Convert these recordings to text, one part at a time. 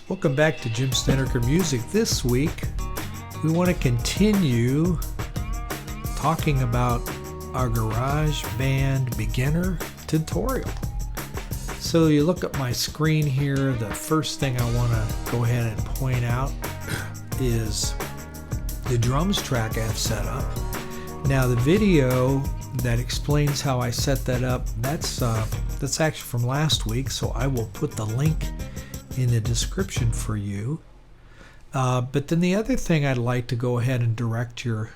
Welcome back to Jim Steneker Music. This week we want to continue talking about our Garageband beginner tutorial. So you look at my screen here, the first thing I want to go ahead and point out is the drums track I've set up. Now the video that explains how I set that up, that's actually from last week, so I will put the link in the description for you. But then the other thing I'd like to go ahead and direct your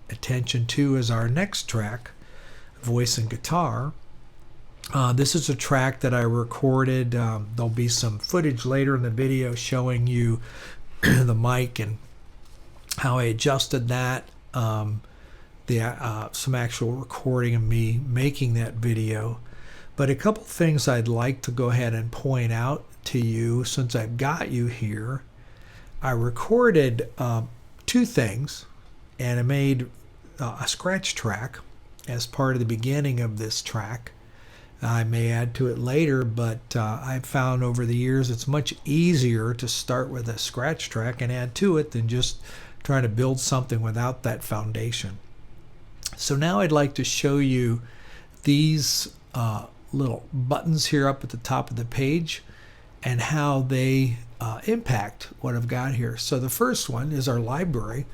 attention to is our next track, voice and guitar. This is a track that I recorded. There'll be some footage later in the video showing you the mic and how I adjusted that. Some actual recording of me making that video. But a couple things I'd like to go ahead and point out to you since I've got you here. I recorded two things, and I made a scratch track as part of the beginning of this track. I may add to it later, but I've found over the years it's much easier to start with a scratch track and add to it than just trying to build something without that foundation. So now I'd like to show you these little buttons here up at the top of the page and how they impact what I've got here. So the first one is our library.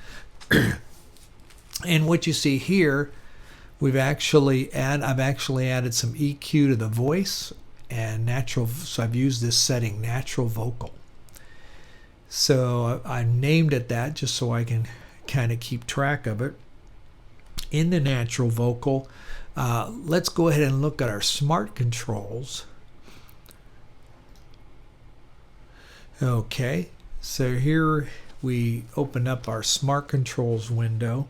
And what you see here, I've actually added some EQ to the voice and natural, so I've used this setting, natural vocal. So I named it that just so I can kind of keep track of it. In the natural vocal, let's go ahead and look at our smart controls. Okay, so here we open up our smart controls window.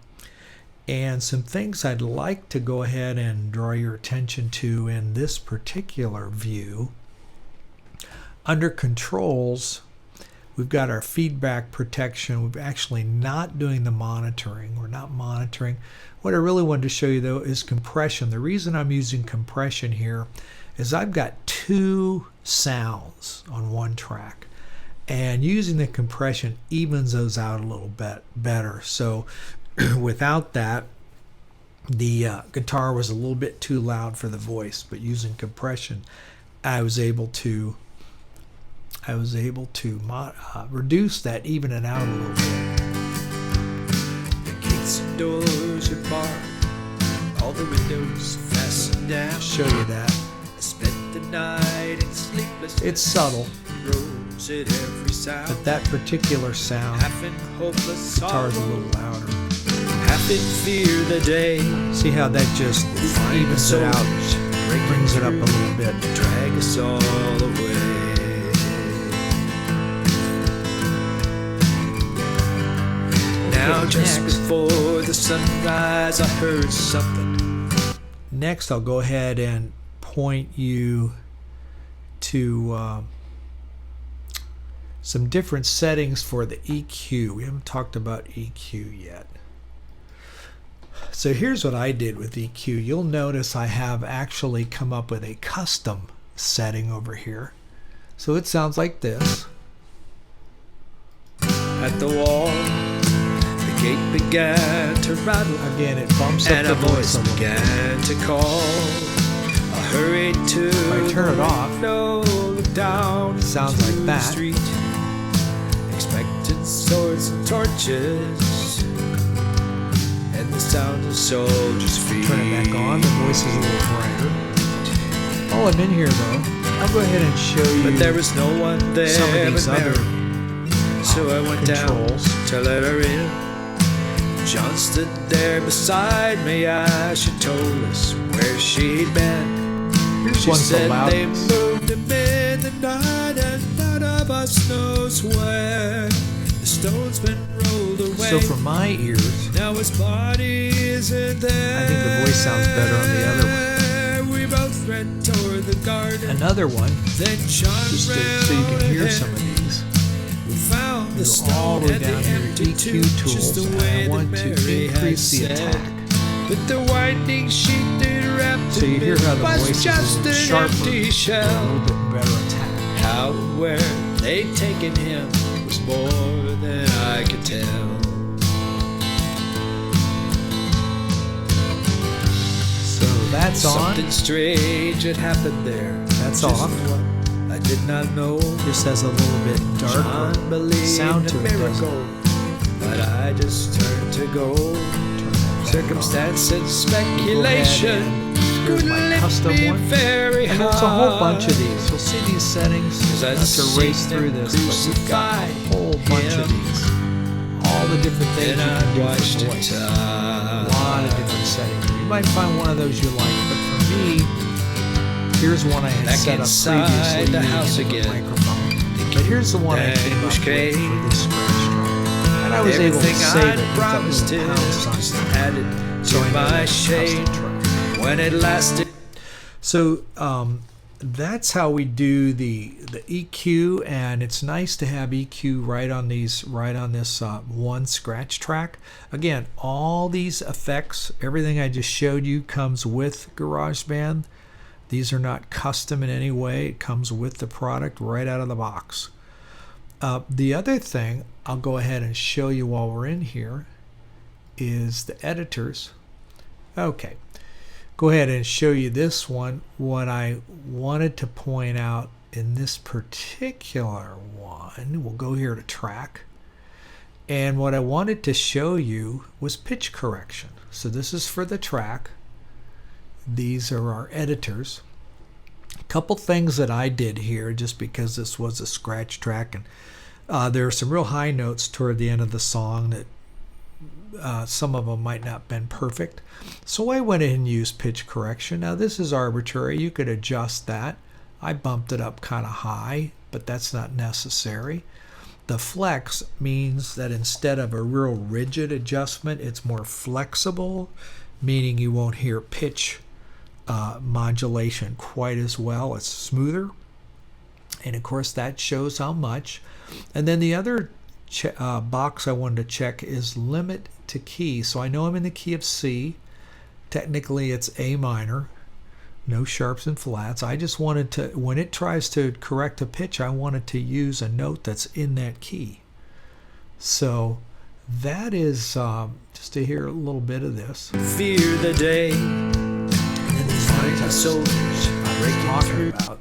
And some things I'd like to go ahead and draw your attention to in this particular view. Under controls, we've got our feedback protection. We're actually not doing the monitoring. We're not monitoring. What I really wanted to show you though is compression. The reason I'm using compression here is I've got two sounds on one track. And using the compression evens those out a little bit better. So without that, the guitar was a little bit too loud for the voice, but using compression, I was able to reduce that, even it out a little bit. The gates and doors are barred, all the windows fastened down. I'll show you that. I spent the night in sleepless. It's subtle, rose at every sound. but that particular sound, Half in hopeless guitar's a sorrow, little louder. half in fear the day. See how that just evens it out, brings it up a little bit. Drag us all away. Now just before the sunrise I heard something. Next I'll go ahead and point you to some different settings for the EQ. We haven't talked about EQ yet. So here's what I did with EQ. You'll notice I have actually come up with a custom setting over here. So it sounds like this. At the wall, the gate began to rattle. Again, it bumps up And the a voice voice a little bit. began to call. I hurried to If I turn it off, look down it sounds like into that. the street, expecting swords and torches, and the sound of soldiers' feet. Turn it back on, the voice is a little brighter. While I'm in here though, I'll go ahead and show you But there was no one there some of these but other Mary. So I went controls. down to let her in. John stood there beside me as she told us where she'd been. Here's She one for said they loudness. moved him in the night and none of us knows where. The stone's been rolled away. So for my ears, Now his body isn't there. I think the voice sounds better on the other one. We both ran toward the garden. Another one, Then John just ran so you can hear ahead. some of these. We found the You go all stone the way and down the here, empty EQ tomb, tools, just the and way I want that to Mary increase the had said. attack. But the winding sheet did wrap So you hear how the was voice is a just little an sharper, empty a shell. little bit better attack. How, where they'd taken him was more than I could tell. So that's on. Something strange had happened there. That's Just off. what I did not know. This has a little bit darker John believed sound to in it, a doesn't miracle, but I just turned to go. Circumstance and speculation Here's could my lift custom me one. very And there's a whole bunch of high. these. You'll see these settings. As I Not to race seen through them this, but you've got a crucify whole bunch of him. these. All the different things And you I can do watched for it voice. die. A lot of different settings. You might find one of those you like, but for me, here's one I had Back set up inside previously the using house a different again. microphone. But here's the one I came up with for this scratch track. And I was able to Everything save I'd it with that promised little him pound sign. added So I to know my that's a shame custom track. when it lasted. So that's how we do the EQ, and it's nice to have EQ right on this one scratch track. Again, all these effects, everything I just showed you comes with GarageBand. These are not custom in any way. It comes with the product right out of the box. The other thing I'll go ahead and show you while we're in here is the editors. Okay. Go ahead and show you this one. What I wanted to point out in this particular one, we'll go here to track, and what I wanted to show you was pitch correction. So this is for the track. These are our editors. A couple things that I did here, just because this was a scratch track, and there are some real high notes toward the end of the song that some of them might not have been perfect. So I went in and used pitch correction. Now this is arbitrary. You could adjust that. I bumped it up kind of high, but that's not necessary. The flex means that instead of a real rigid adjustment, it's more flexible, meaning you won't hear pitch modulation quite as well. It's smoother. And of course that shows how much. And then the other box I wanted to check is limit to key. So I know I'm in the key of C. Technically it's A minor, no sharps and flats. I just wanted to, when it tries to correct a pitch, I wanted to use a note that's in that key. So that is just to hear a little bit of this. Fear the day. And then these My soldiers I'm breaking talking through. about,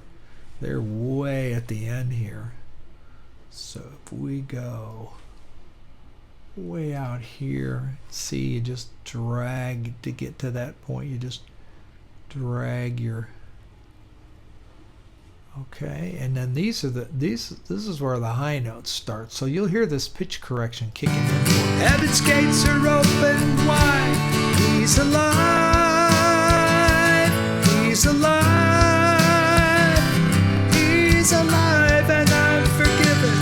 they're way at the end here. So if we go way out here, see, you just drag to get to that point. You just drag your, okay, and then these are this is where the high notes start. So you'll hear this pitch correction kicking in. Heaven's gates are open wide. He's alive. He's alive. He's alive, and I'm forgiven.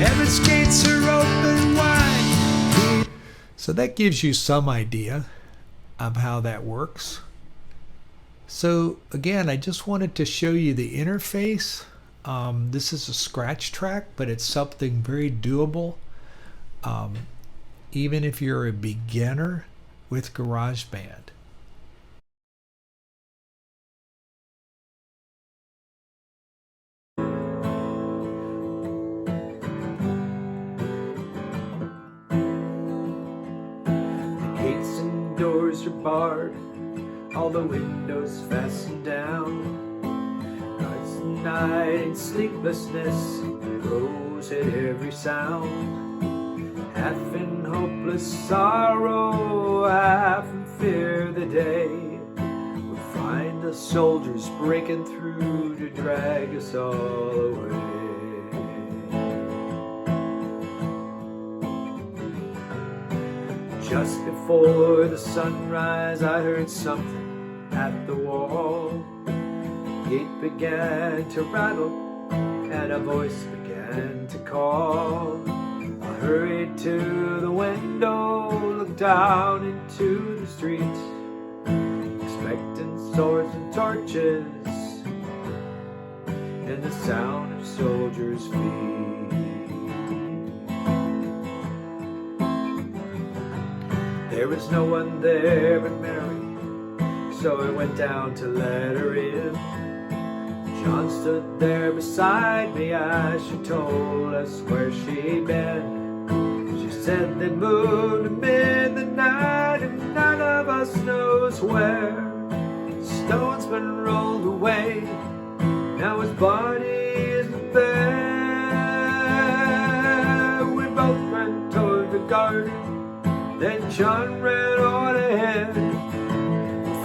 Heaven's gates are open wide. So that gives you some idea of how that works. So again, I just wanted to show you the interface. This is a scratch track, but it's something very doable. Even if you're a beginner with GarageBand. Gates and doors are barred, all the windows fastened down. Nights and night and sleeplessness grows at every sound. Half in hopeless sorrow, half in fear the day we'll find the soldiers breaking through to drag us all away. Just before the sunrise, I heard something at the wall. The gate began to rattle, and a voice began to call. I hurried to the window, looked down into the street, expecting swords and torches, and the sound of soldiers' feet. There was no one there but Mary, so I went down to let her in. John stood there beside me as she told us where she'd been. She said they moved him in the night and none of us knows where. The stone's been rolled away, now his body isn't there. We both ran toward the garden, then John ran on ahead.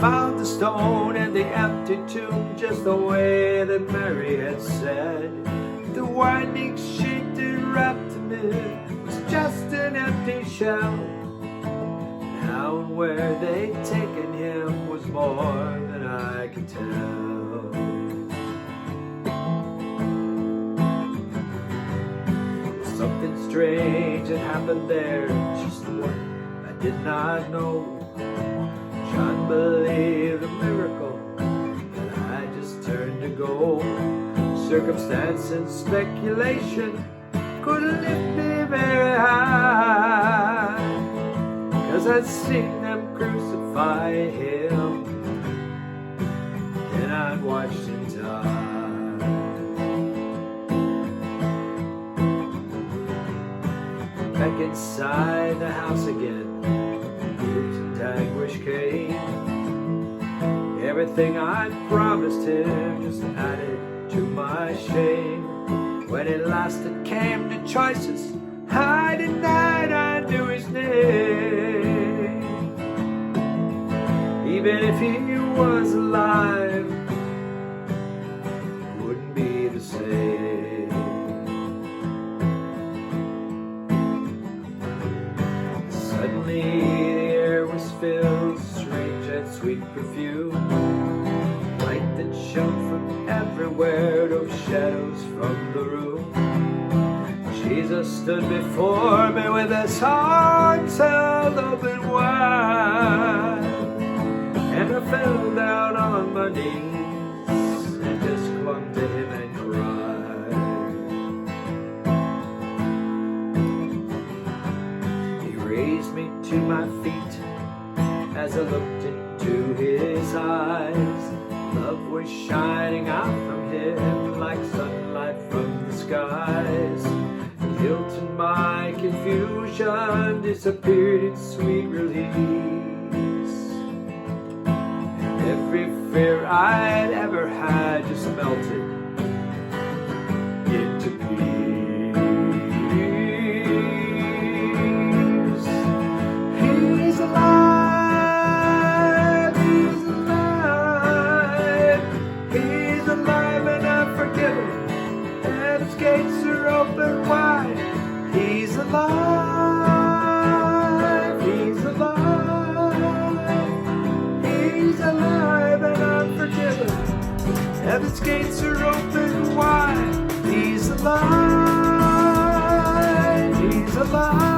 Found the stone and the empty tomb just the way that Mary had said. The winding sheet that wrapped him in was just an empty shell. How and where they'd taken him was more than I could tell. Something strange had happened there, just what I did not know. John believed a miracle, and I just turned to gold. Circumstance and speculation couldn't lift me very high, 'cause I'd seen them crucify him, and I'd watched him die. Back inside the house again, anguish came. Everything I'd promised him just added to my shame. When at last it came to choices, I denied I knew his name. Even if he was alive, it wouldn't be the same. Suddenly filled with strange and sweet perfume, light that shone from everywhere, no shadows from the room. Jesus stood before me with his arms held open wide, and I fell down on my knees and just clung to him and cried. He raised me to my feet as I looked into his eyes. Love was shining out from him like sunlight from the skies. Guilt and my confusion disappeared in sweet release, and every fear I'd ever had just melted into peace. He's alive. Gates are open wide. He's alive. He's alive. He's alive and I'm forgiven. Heaven's gates are open wide. He's alive. He's alive.